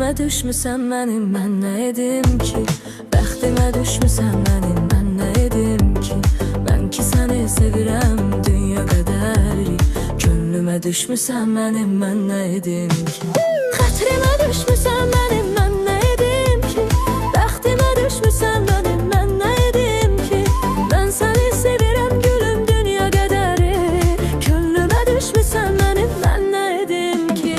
Xətrimə düşmüsən mənim, mən nə edim ki? Bəxtimə düşmüsən mənim, mən nə edim ki? Mən ki səni sevirəm dünya qədəri. Könlümə düşmüsən mənim, mən nə edim ki? Xətrimə düşmüsən mənim, mən nə edim ki? Bəxtimə düşmüsən mənim, mən nə edim ki? Mən səni sevirəm gülüm dünya qədəri. Könlümə düşmüsən mənim, mən nə edim ki?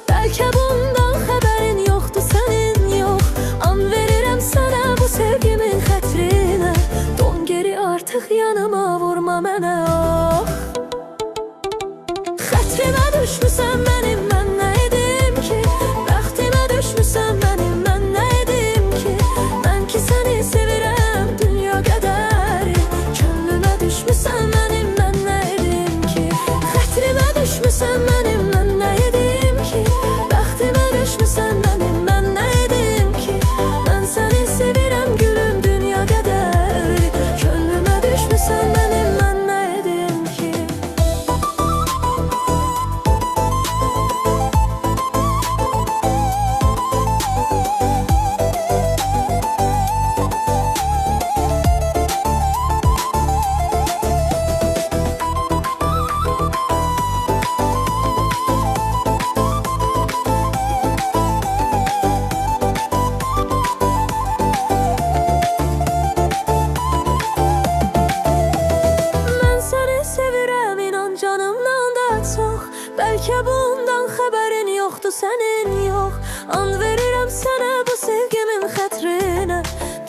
Bəlkə bundan xəbərin yoxdur sənin, yox. An verirəm sənə bu sevgimin xətrinə. Don geri artıq yanıma vurma mənə, oh. Xətrimə düşmüsən mənim, mən nə edim ki? Bəxtimə düşmüsən mənim, mən nə edim ki? Mən ki səni sevirəm dünya qədəri. Könlümə düşmüsən mənim, mən nə edim ki? Xətrimə düşmüsən mənim, mən nə edim ki? Bəxtimə düşmüsən mənim, mən nə edim ki? Mən səni sevirəm gülüm dünya qədəri. Könlümə düşmüsən mənim, mən nə edim ki? Bəlkə bundan xəbərin yoxdur sənin, yox. An verirəm sənə bu sevgimin xətrinə.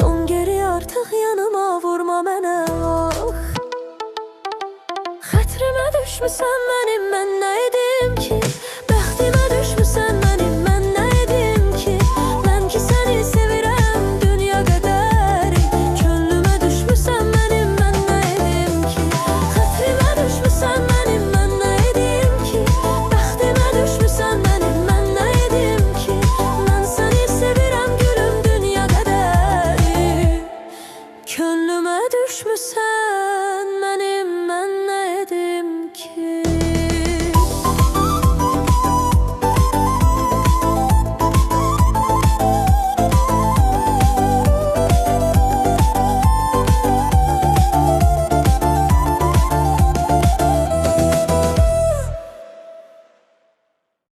Don geri artıq yanıma vurma mənə, oh. Xətrimə düşmüsən mənim, mən nə edim ki?